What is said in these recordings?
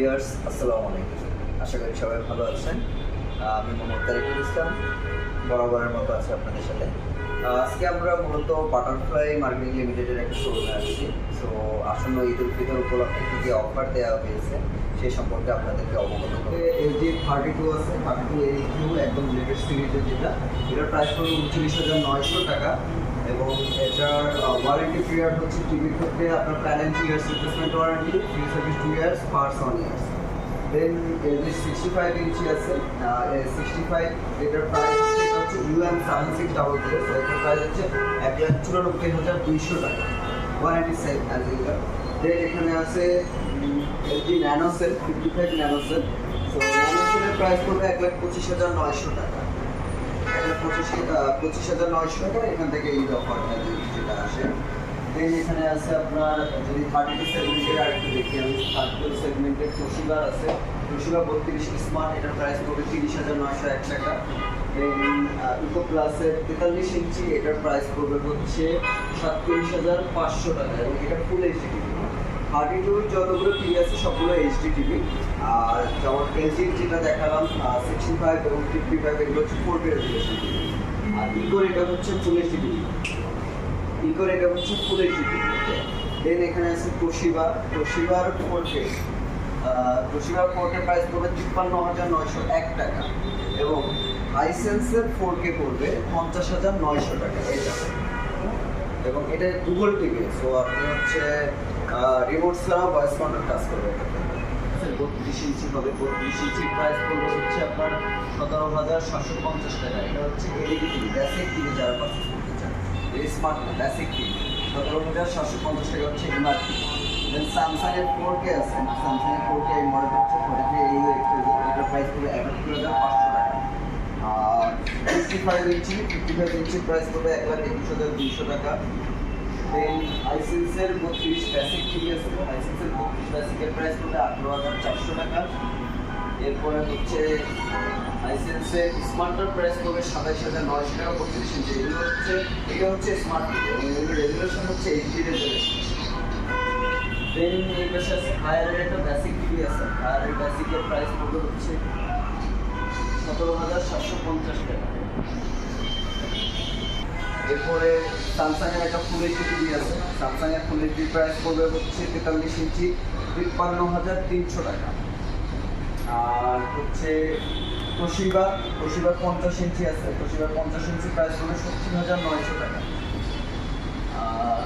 Viewers আসসালামু আলাইকুম। আশা করি সবাই ভালো আছেন। আমি মোহাম্মদ তারিকুল ইসলাম, বরাবরের মতো আছি আপনাদের সাথে। আজকে আমরা মূলত বাটারফ্লাই মার্কেটিং লিমিটেডের একটা শোরুমে আসছি। সো আসন্ন ঈদ উল ফিতর উপলক্ষে কী কী অফার দেওয়া হয়েছে সেই সম্পর্কে আপনাদেরকে অবগত করব। LG 32 আছে, 32 AQ একদম লেটেস্ট সিরিজের যেটা, এটার প্রাইস পড়বে 39,900 টাকা এবং এটার ওয়ারেন্টি পিরিয়ড হচ্ছে টিভির ক্ষেত্রে আপনার panel 2 years replacement warranty, free service 2 years, parts 1 years. Then LG 65 inch আছে, 65 এটার প্রাইস হচ্ছে UM7600, সো এটার প্রাইস হচ্ছে 1,94,200 টাকা, warranty same as usual. Then এখানে আছে LG nano cell 55 nano cell, so nano সেলের প্রাইস পড়বে 1,25,900 টাকা, 1,25,900 টাকা। এখান থেকে ঈদ অফার যেটা আসে। দেন এখানে আছে আপনার যদি 32 সেগমেন্টের আরেকটু দেখি আমি, 32 সেগমেন্টের তোশিবার আছে, তোশিবা 32 স্মার্ট, এটার প্রাইস পড়বে 30,901 টাকা। দেন ইকো প্লাসের 43 ইঞ্চি, এটার প্রাইস পড়বে হচ্ছে 37,500 টাকা এবং এটা ফুল এইচডি টিভি। 32 যতগুলো টিভি আছে সবগুলো এইচডি টিভি। আর যেমন এলজির যেটা দেখালাম 65 এবং 55 এগুলো হচ্ছে 4K রেজুলেশন টিভি। আর ইকোর এটা হচ্ছে ফুল এইচডি টিভি, ইকোর এটা হচ্ছে ফুল এইচডি টিভি। দেন এখানে আছে তোশিবার 4K, তোশিবার 4K প্রাইস পড়বে 53,901 টাকা এবং হাইসেন্সের 4K পড়বে 50,900 টাকা এটা। এবং এটা গুগল টিভি, সো আপনি হচ্ছে রিমোট ছাড়া ভয়েস কন্ট্রোল কাজ করবে। 32 ইঞ্চি হবে, 32 ইঞ্চির প্রাইস পড়বে হচ্ছে আপনার 17,750 টাকা। এটা হচ্ছে এলইডি টিভি, বেসিক টিভি যারা পারচেজ করতে চান, এই স্মার্ট না বেসিক টিভি, 17,750 টাকা হচ্ছে এমআরপি। দেন স্যামসাংয়ের 4K আছে, স্যামসাংয়ের 4K এই মডেল হচ্ছে 43 AU, এটার প্রাইস পড়বে 71,500 টাকা। আর 55 ইঞ্চির প্রাইস পড়বে 1,21,200 টাকা। দেন হাইসেন্সের 32 বেসিক টিভি আছে, হাইসেন্সের 32 বেসিকের প্রাইস পড়বে 18,400 টাকা। এরপরে হচ্ছে হাইসেন্সের স্মার্টার প্রাইস পড়বে 27,900 টাকা 32 ইঞ্চি। এটা হচ্ছে স্মার্ট টিভি এবং এগুলোর রেজুলেশন হচ্ছে এইচডি রেজুলেশন। দেন এই পাশে আছে হায়ারের একটা বেসিক টিভি আছে, হায়ারের বেসিকের প্রাইস পড়বে হচ্ছে 17,750 টাকা। এরপরে স্যামসাংয়ের একটা ফুল এইচডি টিভি আছে, স্যামসাংয়ের ফুল এইচডি প্রাইস পড়বে হচ্ছে 43 ইঞ্চি 53,300 টাকা। আর হচ্ছে তোশিবার 50 ইঞ্চি আছে, তোশিবার 50 ইঞ্চি প্রাইস পড়বে 70,900 টাকা। আর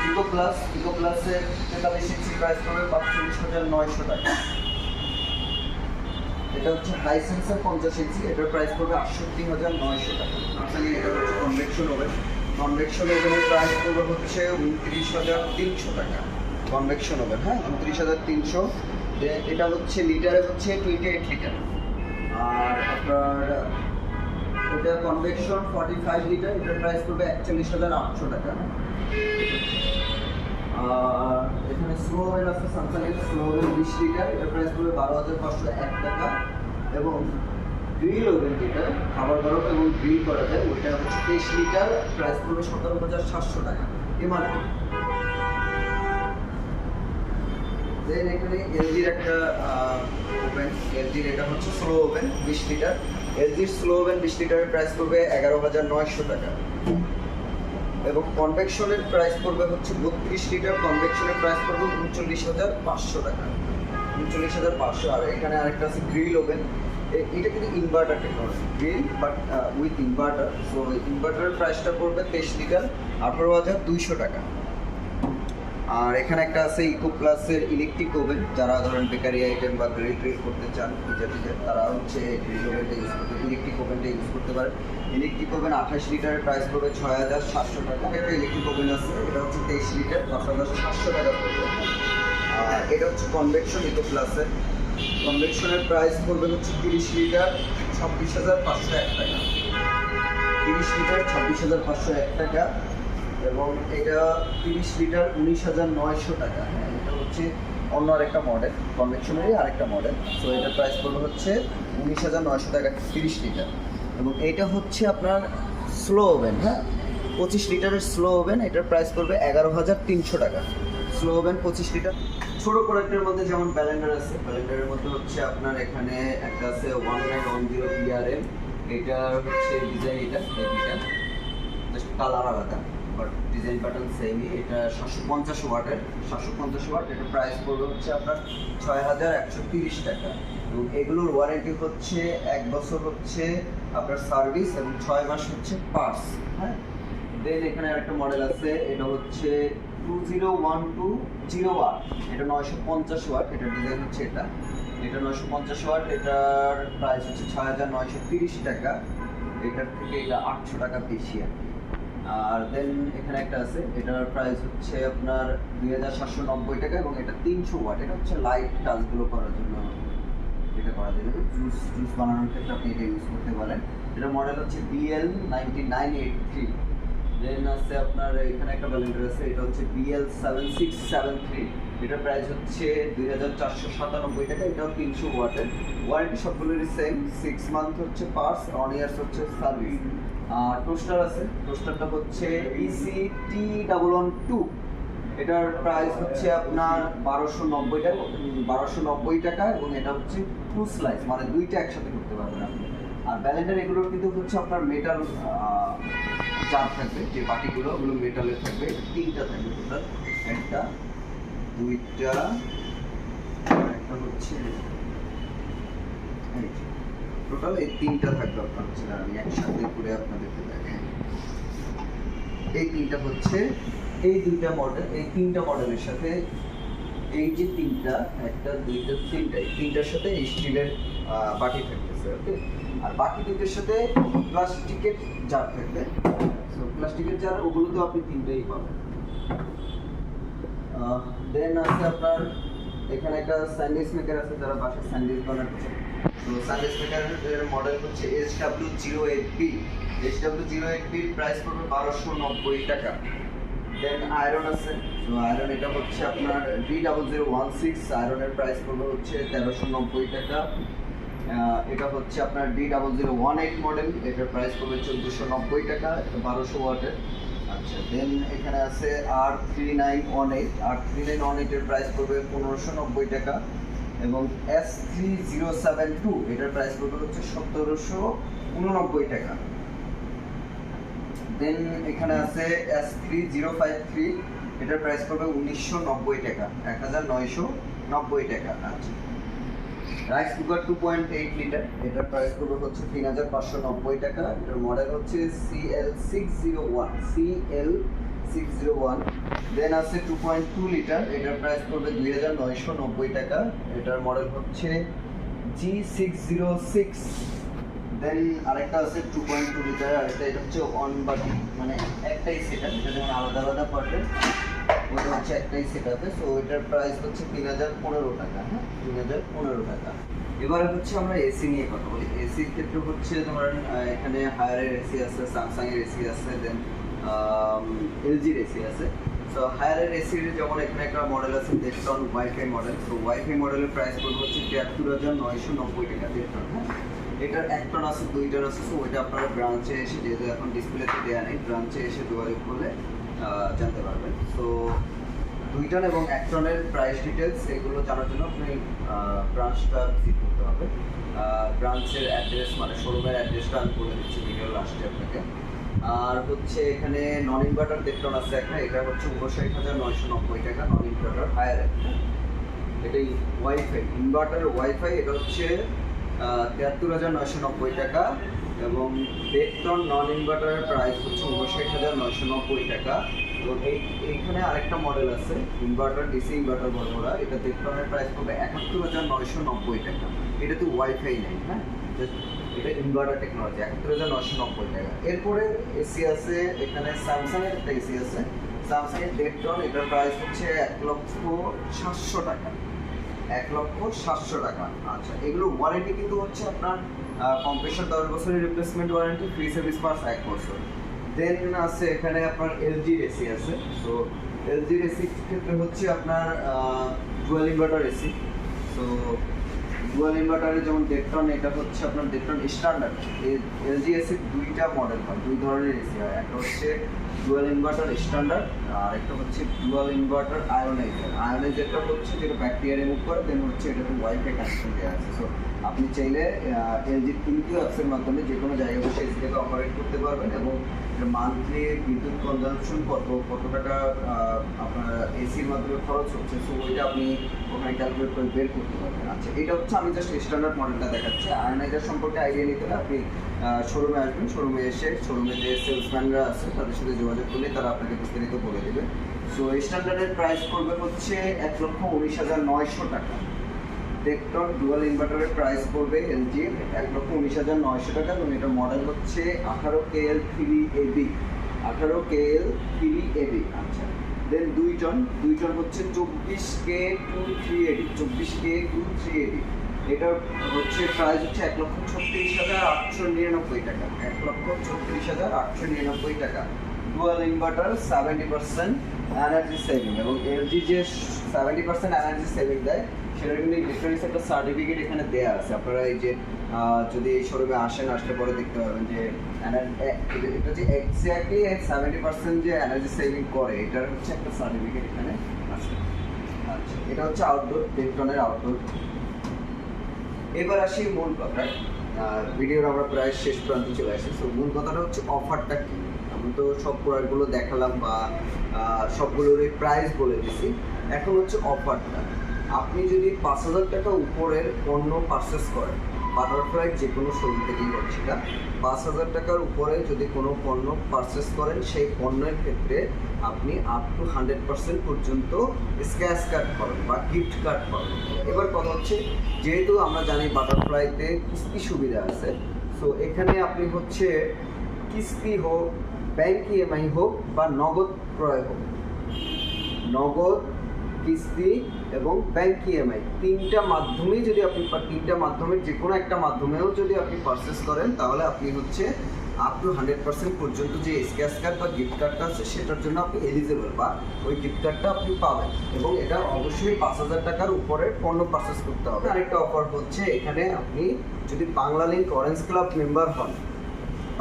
ইকো প্লাসের 43 ইঞ্চি প্রাইস পড়বে 45,900 টাকা। এটা হচ্ছে হাইসেন্সের 50 ইঞ্চি, এটার প্রাইস পড়বে 68,900 টাকা। আসলে এটা হচ্ছে কনভেকশন ওভেন, কনভেকশন ওভেনের প্রাইস পড়বে হচ্ছে 29,300 টাকা। কনভেকশন ওভেন, হ্যাঁ 29,300। এটা হচ্ছে লিটারে হচ্ছে 28 লিটার। আর আপনার এটা কনভেকশন 45 লিটার, এটার প্রাইস পড়বে 41,800 টাকা। আর এখানে স্লো ওভেন আছে, স্যামসাংয়ের স্লো ওভেন 20 লিটার, এটার প্রাইস পড়বে 12,501 টাকা। এবং গ্রিল ওভেন যেটা খাবার গরম এবং গ্রিল করা যায়, ওইটা হচ্ছে 23 লিটার, প্রাইস পড়বে 17,700 টাকা এমআরপি। দেন এখানে এলজির একটা ওভেন, এলজির এটা হচ্ছে স্লো ওভেন 20 লিটার, এলজির স্লো ওভেন 20 লিটারের প্রাইস পড়বে 11,900 টাকা। এবং কনভেকশনের প্রাইস পড়বে হচ্ছে 32 লিটার, কনভেকশনের প্রাইস পড়বে 39,500 টাকা, 39,500। আর এখানে আরেকটা আছে গ্রিল ওভেন, এটা কিন্তু inverter technology grill, but with inverter. So ইনভার্টারের প্রাইসটা পড়বে 23 লিটার, 18,200 টাকা। আর এখানে একটা আছে ইকো প্লাসের ইলেকট্রিক ওভেন, যারা ধরেন বেকারি আইটেম বা গ্রিল ট্রিল করতে চান পিজা, তারা হচ্ছে গ্রিল ওভেনটা ইউজ করতে, ইলেকট্রিক ওভেনটা ইউজ করতে পারেন। ইলেকট্রিক ওভেন 28 লিটারের প্রাইস পড়বে 6,700 টাকা। একটা ইলেকট্রিক ওভেন আছে, এটা হচ্ছে 23 লিটার, 10,700 টাকা পড়বে। আর এটা হচ্ছে কনভেকশন ইকো প্লাসের, কনভেকশনের প্রাইস পড়বে হচ্ছে 30 লিটার, 26,501 টাকা, 30 লিটার 26,501 টাকা। এবং এটা 30 লিটার 19,900 টাকা। হ্যাঁ, এটা হচ্ছে অন্য আরেকটা মডেল, কনভেকশনেরই আরেকটা মডেল। সো এটার প্রাইস পড়বে হচ্ছে 19,900 টাকা 30 লিটার। এবং এটা হচ্ছে আপনার স্লো ওভেন, হ্যাঁ 25 লিটারের স্লো ওভেন, এটার প্রাইস পড়বে 11,300 টাকা। Slow oven 25 litre. ছোট প্রোডাক্টের মধ্যে যেমন ব্যালেন্ডার আছে, ব্যালেন্ডারের মধ্যে হচ্ছে আপনার এখানে একটা আছে 1910 PRM, এটার হচ্ছে ডিজাইন এটা জাস্ট কালার আলাদা, বাট ডিজাইন প্যাটার্ন সেমই। এটা 750 ওয়াটের, 750 ওয়াট। এটা প্রাইস পড়বে হচ্ছে আপনার 6130 টাকা। এবং এগুলোর ওয়ারেন্টি হচ্ছে 1 বছর হচ্ছে আপনার সার্ভিস এবং 6 মাস হচ্ছে পার্টস। হ্যাঁ, দেন এখানে আরেকটা মডেল আছে, এটা হচ্ছে 20120 ওয়াট, এটা 950 ওয়াট। এটার ডিজাইন হচ্ছে এটা 950 ওয়াট। এটার প্রাইস হচ্ছে 6930 টাকা। এটার থেকে এটা 800 টাকা বেশি। আর দেন এখানে একটা আছে, এটার প্রাইস হচ্ছে আপনার 2790 টাকা এবং এটা 300 ওয়াট। এটা হচ্ছে লাইট টাচগুলো করার জন্য, এটা করা যাবে জুস বানানোর ক্ষেত্রে আপনি এটা ইউজ করতে পারেন। এটা মডেল হচ্ছে BL9983। দেন আছে আপনার এখানে একটা ব্যালেন্ডার আছে, এটা হচ্ছে BL7673। এটার প্রাইস হচ্ছে 2497 টাকা। এটাও 300 ওয়াটের। ওয়ারেন্টি সবগুলোরই সেম, 6 মান্থ হচ্ছে পার্টস, 1 ইয়ার্স হচ্ছে সার্ভিস। টোস্টার আছে, টোস্টারটা হচ্ছে ECT112। এটার প্রাইস হচ্ছে আপনার 1290 টাকা এবং এটা হচ্ছে 2 স্লাইস, মানে দুইটা একসাথে করতে পারবেন আপনি। আর ব্যালেন্ডার এগুলোর কিন্তু হচ্ছে আপনার মেটাল জার থাকবে, যে বাটিগুলো ওগুলো মেটালের থাকবে। তিনটা থাকবে টোটাল, একটা, দুইটা, একটা হচ্ছে টোটাল এই তিনটা থাকবে আপনার হচ্ছে। আমি একসাথে করে আপনাদেরকে দেখাই। এই তিনটা হচ্ছে এই দুইটা মডেল, এই তিনটা মডেলের সাথে এই যে তিনটা, একটা, দুইটা, তিনটা, এই তিনটার সাথে স্টিলের বাটি থাকতেছে। ওকে, আর বাকি দুইটার সাথে প্লাস্টিকের জার থাকবে। সো প্লাস্টিকের জার ওগুলো তো আপনি তিনটাই পাবেন। দেন আছে আপনার এখানে একটা স্যান্ডউইচ মেকার আছে, যারা বাসায় স্যান্ডউইচ বানাচ্ছে। তো স্যান্ডউইচ মেকারের মডেল হচ্ছে SW08B। SW08B এর প্রাইস পড়বে 1290 টাকা। দেন আয়রন আছে, তো আয়রন এটা হচ্ছে আপনার D0016। আয়রনের প্রাইস পড়বে হচ্ছে 1390 টাকা। এটা হচ্ছে আপনার D0018 মডেল, এটার প্রাইস পড়বে 1490 টাকা। এটা 1200 ওয়াটের। আচ্ছা, দেন এখানে আছে R3918। R3918 এর প্রাইস পড়বে 1590 টাকা। এবং S3072 এটার প্রাইস পড়বে হচ্ছে 1789 টাকা। দেন এখানে আছে S3053, এটার প্রাইস পড়বে 1990 টাকা, 1990 টাকা। আচ্ছা, রাইস কুকার 2.8 লিটার, এটার প্রাইস পড়বে হচ্ছে 3590 টাকা। এটার মডেল হচ্ছে CL601। দেন আছে 2.2 লিটার, এটার প্রাইস পড়বে 2990 টাকা। এটার মডেল হচ্ছে G606। দেন আরেকটা আছে 2.2 লিটার, আরেকটা, এটা হচ্ছে অন বাটি, মানে একটাই সেটআপ, এটা যেমন আলাদা আলাদা পার্টের, ওটা হচ্ছে একটাই সেটআপে। সো এটার প্রাইস হচ্ছে 3015 টাকা। হ্যাঁ, 3015 টাকা। এবারে হচ্ছে আমরা এসি নিয়ে কথা বলি। এসির ক্ষেত্রে হচ্ছে ধরেন এখানে হায়ারের এসি আছে, স্যামসাং এর এসি আছে, দেন এলজির এসি আছে। সো হায়ারের এসির যেমন এখানে একটা মডেল আছে ডেটন ওয়াইফাই মডেল। তো ওয়াইফাই মডেলের প্রাইস পড়বে হচ্ছে 73990 টাকা ডেটন। হ্যাঁ, এটার 1 টন আছে, 2 টন আছে। সো ওইটা আপনারা ব্রাঞ্চে এসে, যেহেতু এখন ডিসপ্লেতে দেওয়া নেই, ব্রাঞ্চে এসে যোগাযোগ করলে জানতে পারবেন। সো 2 টন এবং 1 টনের প্রাইস ডিটেলস এগুলো জানার জন্য আপনি ব্রাঞ্চটা ভিজিট করতে হবে। ব্রাঞ্চের অ্যাড্রেস, মানে শোরুমের অ্যাড্রেসটা আমি বলে দিচ্ছি ভিডিও লাস্টে আপনাকে। আর হচ্ছে এখানে নন ইনভার্টার 1 টন আছে একটা, এটা হচ্ছে 59990 টাকা নন ইনভার্টার হায়ার একটা। এটাই ওয়াইফাই, ইনভার্টার ওয়াইফাই, এটা হচ্ছে 73990 টাকা। এবং 1 টন নন ইনভার্টারের প্রাইস হচ্ছে 59990 টাকা। তো এইখানে আরেকটা মডেল আছে ইনভার্টার, ডিসি ইনভার্টার বড়রা, এটা 1 টনের প্রাইস পড়বে 71990 টাকা। এটা তো ওয়াইফাই নেই। হ্যাঁ, এটা ইনভার্টার টেকনোলজি, 71990 টাকা। এরপরে এসি আছে এখানে, স্যামসাং এর একটা এসি আছে, স্যামসাং এর 1.5 টন, এটার প্রাইস হচ্ছে 1,700,000 টাকা, 1,700,000 টাকা। আচ্ছা, এগুলো ওয়ারেন্টি কিন্তু হচ্ছে আপনার কম্প্রেসর 10 বছরের replacement warranty, free service parts 1 বছর। দেন আছে এখানে আপনার এলজির এসি আছে। সো এলজির এসির ক্ষেত্রে হচ্ছে আপনার dual inverter AC. So dual ইনভার্টারের যেমন ডেকটন, এটা হচ্ছে আপনার ডেকটন স্ট্যান্ডার্ড। এলজি এসি দুইটা মডেল হয়, দুই ধরনের এসি হয়, একটা হচ্ছে ডুয়াল ইনভার্টার স্ট্যান্ডার্ড আর একটা হচ্ছে ডুয়াল ইনভার্টার আয়োনাইজার। আয়োনাইজারটা হচ্ছে যেটা ব্যাকটেরিয়া রিমুভ করে, দেন হচ্ছে এটাতে ওয়াইফাই কানেকশন দেওয়া আছে। সো আপনি চাইলে এলজির কিনকিউ অ্যাপসের মাধ্যমে যে কোনো জায়গায় বসে এসিটাকে অপারেট করতে পারবেন এবং মান্থলি বিদ্যুৎ কনজাম্পশন কত টাকা আপনার এসির মাধ্যমে খরচ হচ্ছে, সো ওইটা আপনি ওখানে ক্যালকুলেট করে বের করতে পারবেন। আচ্ছা, এটা হচ্ছে আমি জাস্ট স্ট্যান্ডার্ড মডেলটা দেখাচ্ছি। আয়োনাইজার সম্পর্কে আইডিয়া নিতে হলে আপনি শোরুমে আসবেন, শোরুমে এসে শোরুমে যে সেলসম্যানরা আছে তাদের সাথে যোগাযোগ করলে তারা আপনাকে বিস্তারিত বলে দেবে। সো স্ট্যান্ডার্ডের প্রাইস পড়বে হচ্ছে 1,19,900 টাকা। ডেকটন ডুয়াল ইনভার্টারের প্রাইস পড়বে এলজি 1,19,900 টাকা এবং এটা মডেল হচ্ছে 18KL3AB। 18KL3AB। আচ্ছা, দেন দুইজন হচ্ছে 24K23AD। 24K23AD এটার হচ্ছে প্রাইস হচ্ছে 1,36,899 টাকা। 1,36,899 টাকা। ডুয়াল ইনভার্টার 70% এনার্জি সেভিং এবং এলজি যে 70% এনার্জি সেভিং দেয় সেটার কিন্তু ডিফারেন্স একটা সার্টিফিকেট এখানে দেওয়া আছে। আপনারা এই যে যদি এই শোরুমে আসলে পরে দেখতে পাবেন যে এটা যে এক্স্যাক্টলি 70% যে এনার্জি সেভিং করে এটার হচ্ছে একটা সার্টিফিকেট এখানে আছে। আচ্ছা, এটা হচ্ছে আউটডোর, ডেকটনের আউটডোর। এবার আসি মূল কথায়। ভিডিওর আমরা প্রায় শেষ প্রান্তে চলে আসি। সো মূল কথাটা হচ্ছে অফারটা কি। আমি তো সব প্রোডাক্টগুলো দেখালাম বা সবগুলোরই প্রাইস বলে দিছি। এখন হচ্ছে অফারটা। আপনি যদি 5,000 টাকা উপরের পণ্য পারচেস করেন, বাটারফ্লাই যে কোনো শোরুম থেকেই হচ্ছে না, 5,000 টাকার উপরে যদি কোনো পণ্য পারচেস করেন সেই পণ্যের ক্ষেত্রে আপনি আপ টু 100% পর্যন্ত স্ক্র্যাচ কার্ড পাবেন বা গিফট কার্ড পাবেন। এবার কথা হচ্ছে, যেহেতু আমরা জানি বাটারফ্লাইতে কিস্তি সুবিধা আছে, সো এখানে আপনি হচ্ছে কিস্তি হোক, ব্যাংক ইএমআই হোক বা নগদ ক্রয় হোক, নগদ, কিস্তি এবং ব্যাংক ইএমআই তিনটা মাধ্যমেই যদি আপনি তিনটা মাধ্যমের যে কোনো একটা মাধ্যমেও যদি আপনি পারচেস করেন তাহলে আপনি হচ্ছে আপ টু 100% পর্যন্ত যে স্ক্র্যাচ কার্ড বা গিফট কার্ডটা আছে সেটার জন্য আপনি এলিজিবল বা ওই গিফট কার্ডটা আপনি পাবেন এবং এটা অবশ্যই 5,000 টাকার উপরে পণ্য পারচেস করতে হবে। আরেকটা অফার হচ্ছে, এখানে আপনি যদি Banglalink orange club member হন,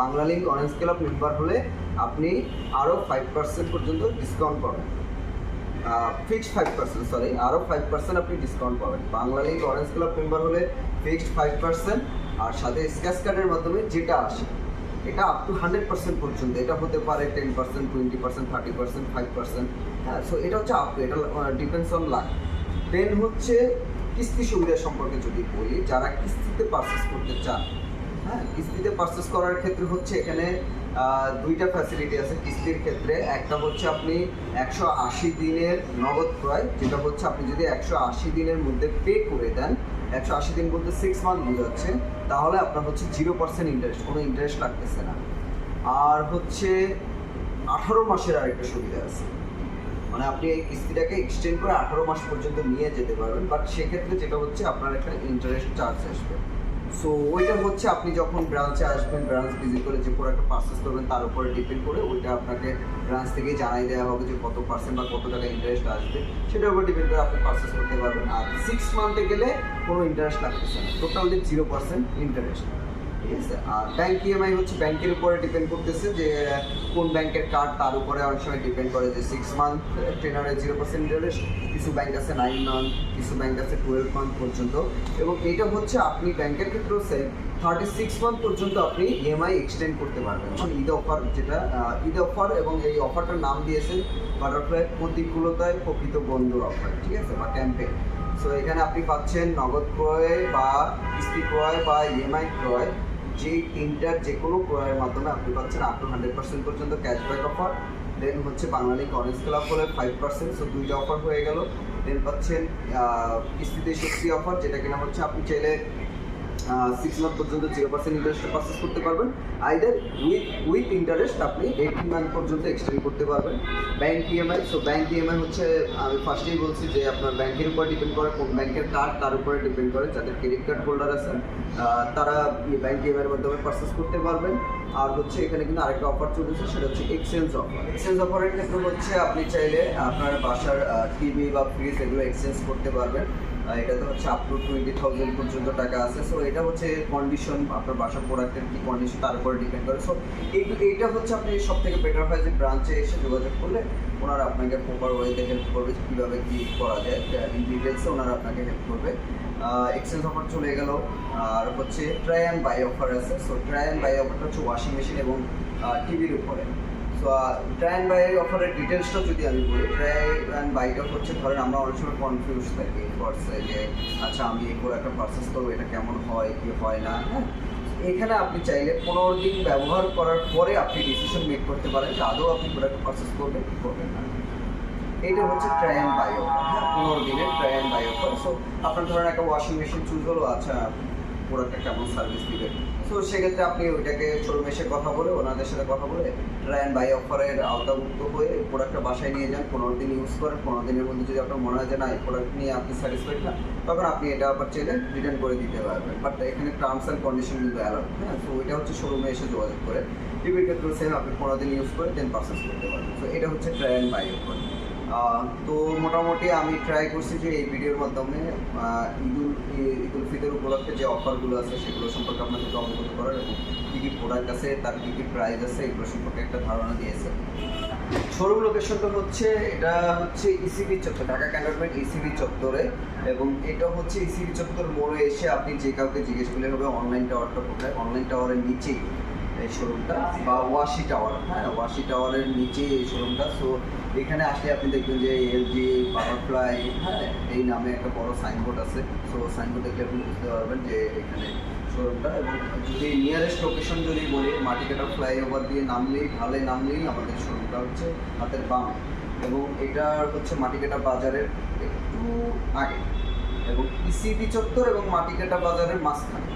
Banglalink orange club member হলে আপনি আরও 5% পর্যন্ত ডিসকাউন্ট পাবেন। ফিক্সড 5%, সরি, আরও 5% আপনি ডিসকাউন্ট পাবেন। Bangla link orange club member হলে ফিক্সড 5% আর সাথে স্ক্র্যাচ কার্ডের মাধ্যমে যেটা আসে এটা আপ টু 100% পর্যন্ত। এটা হতে পারে 10%, 20%, 30%, 5%। হ্যাঁ, সো এটা হচ্ছে আপ টু, এটা ডিপেন্ডস অন লাক। দেন হচ্ছে কিস্তি সুবিধা সম্পর্কে যদি বলি, যারা কিস্তিতে পারচেস করতে চান, হ্যাঁ, কিস্তিতে পারচেস করার ক্ষেত্রে হচ্ছে এখানে দুইটা ফ্যাসিলিটি আছে কিস্তির ক্ষেত্রে। একটা হচ্ছে আপনি 180 দিনের নগদ ক্রয়, যেটা হচ্ছে আপনি যদি 180 দিনের মধ্যে পে করে দেন, 180 দিন বলতে 6 মান্থ বোঝাচ্ছে, তাহলে আপনার হচ্ছে 0% ইন্টারেস্ট, কোনো ইন্টারেস্ট লাগতেছে না। আর হচ্ছে 18 মাসের আরেকটা সুবিধা আছে, মানে আপনি এই কিস্তিটাকে এক্সটেন্ড করে 18 মাস পর্যন্ত নিয়ে যেতে পারবেন, বাট সেক্ষেত্রে যেটা হচ্ছে আপনার একটা ইন্টারেস্ট চার্জ আসবে। সো ওইটা হচ্ছে আপনি যখন ব্রাঞ্চে আসবেন, ব্রাঞ্চ ভিজিট করে যে প্রোডাক্টটা পারচেস করবেন তার উপরে ডিপেন্ড করে ওইটা আপনাকে ব্রাঞ্চ থেকেই জানাই দেওয়া হবে যে কত পার্সেন্ট বা কত টাকা ইন্টারেস্ট আসবে, সেটার উপর ডিপেন্ড করে আপনি পারচেস করতে পারবেন। আর 6 মান্থে গেলে কোনো ইন্টারেস্ট লাগতেছে না, টোটালি 0% ইন্টারেস্ট, ঠিক আছে। আর ব্যাংক ইএমআই হচ্ছে ব্যাংকের উপরে ডিপেন্ড করতেছে যে কোন ব্যাংকের কার্ড, তার উপরে অনেক সময় ডিপেন্ড করে যে 6 মান্থ টেনারে 0% ইন্টারেস্ট, কিছু ব্যাংক আছে 9 মান্থ, কিছু ব্যাংক আছে 12 মান্থ পর্যন্ত। এবং এইটা হচ্ছে আপনি ব্যাংকের ক্ষেত্রেও সেম 36 মান্থ পর্যন্ত আপনি ইএমআই এক্সটেন্ড করতে পারবেন। ঈদ অফার, যেটা ঈদ অফার, এবং এই অফারটার নাম দিয়েছেন বাটারফ্লাই প্রতিকূলতায় প্রকৃত বন্ধু অফার, ঠিক আছে, বা ক্যাম্পেইন। সো এখানে আপনি পাচ্ছেন নগদ ক্রয় বা কিস্তি ক্রয় বা ইএমআই ক্রয়, যে তিনটার যে কোনো ক্রয়ের মাধ্যমে আপনি পাচ্ছেন আপ টু 100% পর্যন্ত ক্যাশব্যাক অফার। দেন হচ্ছে বাংলা লিংক অরেঞ্জ ক্লাব হলে 5%, সো দুইটা অফার হয়ে গেল। দেন পাচ্ছেন কিস্তিতে শক্তি অফার, যেটা কিনা হচ্ছে আপনি চাইলে 6 মান্থ পর্যন্ত 0% ইন্টারেস্টে পারচেস করতে পারবেন, আইদার উইথ ইন্টারেস্ট আপনি 18 মান্থ পর্যন্ত এক্সটেন্ড করতে পারবেন। Bank EMI, so bank EMI হচ্ছে আমি ফার্স্টেই বলছি যে আপনার ব্যাংকের উপর ডিপেন্ড করে, কোন ব্যাংকের কার্ড তার উপরে ডিপেন্ড করে। যাদের ক্রেডিট কার্ড হোল্ডার আছে তারা ব্যাংক ইএমআইয়ের মাধ্যমে পারচেস করতে পারবেন। আর হচ্ছে এখানে কিন্তু আরেকটা অফার চলছে, সেটা হচ্ছে এক্সচেঞ্জ অফার। এক্সচেঞ্জ অফারের ক্ষেত্রে হচ্ছে আপনি চাইলে আপনার বাসার টিভি বা ফ্রিজ এগুলো এক্সচেঞ্জ করতে পারবেন। এটাতে হচ্ছে আপ টু 20,000 পর্যন্ত টাকা আছে। সো এটা হচ্ছে কন্ডিশন, আপনার বাসার প্রোডাক্টের কি কন্ডিশন তার উপরে ডিপেন্ড করে। সো এইটা হচ্ছে আপনি সব থেকে বেটার হয় যে ব্রাঞ্চে এসে যোগাযোগ করলে ওনারা আপনাকে প্রপার ওয়েতে হেল্প করবে, কীভাবে কী করা যায় ইন ডিটেলসে ওনারা আপনাকে হেল্প করবে। এক্সচেঞ্জ অফার চলে গেল। আর হচ্ছে ট্রাই অ্যান্ড বাই অফার আছে। সো ট্রাই অ্যান্ড বাই অফারটা হচ্ছে ওয়াশিং মেশিন এবং টিভির উপরে। সো ট্রাই অ্যান্ড বাই অফারের ডিটেলসটা যদি আমি বলি, ট্রাই অ্যান্ড বাইটা হচ্ছে ধরেন আমরা অনেক সময় কনফিউজ থাকি হোয়াটসে যে আচ্ছা আমি এই প্রোডাক্টটা পারচেস করবো, এটা কেমন হয় কি হয় না, হ্যাঁ। এখানে আপনি চাইলে 15 দিন ব্যবহার করার পরে আপনি ডিসিশন মেক করতে পারেন যে আদৌ আপনি প্রোডাক্ট পারচেস করবেন কি করবেন না। এইটা হচ্ছে ট্রাই অ্যান্ড বাই অফার, হ্যাঁ, 15 দিনের try and buy offer. So আপনার ধরেন একটা ওয়াশিং মেশিন চুজ হলো, আচ্ছা প্রোডাক্টটা কেমন সার্ভিস দিবে, সো সেক্ষেত্রে আপনি ওইটাকে শোরুমে এসে কথা বলে ওনাদের সাথে কথা বলে ট্রাই অ্যান্ড বাই অফারের আওতাভুক্ত হয়ে প্রোডাক্টটা বাসায় নিয়ে যান, 15 দিন ইউজ করেন। 15 দিনের মধ্যে যদি আপনার মনে হয় যে না এই প্রোডাক্ট নিয়ে আপনি স্যাটিসফাইড না, তখন আপনি এটা আবার চাইলে রিটার্ন করে দিতে পারবেন। বাট এখানে টার্মস অ্যান্ড কন্ডিশন কিন্তু অ্যালাউড, হ্যাঁ। সো ওইটা হচ্ছে শোরুমে এসে যোগাযোগ করে। টিভির ক্ষেত্রে সেম, আপনি 15 দিন ইউজ করে 10% করতে পারবেন। সো এটা হচ্ছে ট্রাই অ্যান্ড বাই অফার। তো মোটামুটি আমি ট্রাই করছি যে এই ভিডিওর মাধ্যমে ঈদুল ফিতর উপলক্ষে যে অফারগুলো আছে সেগুলো সম্পর্কে আপনাদেরকে অবগত করার এবং কী কী প্রোডাক্ট আছে, তার কী কী প্রাইস আছে, এগুলো সম্পর্কে একটা ধারণা দিয়েছে। শোরুম লোকেশনটা হচ্ছে এটা হচ্ছে ইসিবি চত্বর, ঢাকা ক্যান্টনমেন্ট ইসিবি চত্বরে। এবং এটা হচ্ছে ইসিবি চত্বর মোড়ে এসে আপনি যে কাউকে জিজ্ঞেস করলে হবে অনলাইন টাওয়ারটা কোথায়। অনলাইন টাওয়ারের নিচেই এই শোরুমটা, বা ওয়াশি টাওয়ার, হ্যাঁ, ওয়াশি টাওয়ারের নিচে এই শোরুমটা। সো এখানে আসলে আপনি দেখবেন যে এলজি বাটারফ্লাই, হ্যাঁ, এই নামে একটা বড় সাইনবোর্ড আছে। সো সাইনবোর্ড দেখলে আপনি বুঝতে পারবেন যে এখানে শোরুমটা। এবং যদি নিয়ারেস্ট লোকেশন যদি বলি, মাটিকাটা ফ্লাইওভার দিয়ে নামলেই আমাদের শোরুমটা হচ্ছে হাতের বামে। এবং এটা হচ্ছে মাটিকাটা বাজারের একটু আগে, এবং ইসিবি চত্বর এবং মাটিকাটা বাজারের মাঝখানে,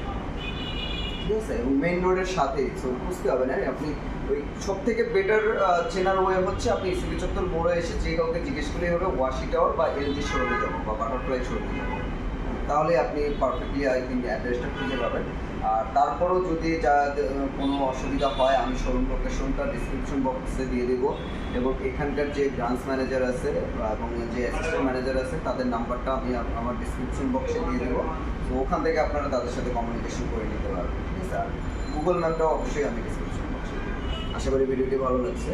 ঠিক আছে, এবং মেইন রোডের সাথেই। সো বুঝতে হবে না আপনি ওই সব থেকে বেটার চেনার ওয়ে হচ্ছে আপনি ইসিবি চত্বর মোড়ে এসে যে কাউকে জিজ্ঞেস করলেই হবে ওয়াশি টাওয়ার বা এলজি শোরুমে যাবো বা বাটারফ্লাই শোরুমে যাবো, তাহলে আপনি পারফেক্টলি আই থিঙ্ক অ্যাড্রেসটা খুঁজে পাবেন। আর তারপরেও যদি কোনো অসুবিধা হয়, আমি শোরুম লোকেশনটা ডিসক্রিপশন বক্সে দিয়ে দেবো, এবং এখানকার যে ব্রাঞ্চ ম্যানেজার আছে এবং যে অ্যাসিস্ট্যান্ট ম্যানেজার আছে তাদের নাম্বারটা আমি আমার ডিসক্রিপশন বক্সে দিয়ে দেবো। তো ওখান থেকে আপনারা তাদের সাথে কমিউনিকেশন করে নিতে পারবেন, ঠিক আছে। আর গুগল ম্যাপটাও অবশ্যই আমি ডিসক্রিপশন বক্সে দিই। আশা করি ভিডিওটি ভালো লাগছে।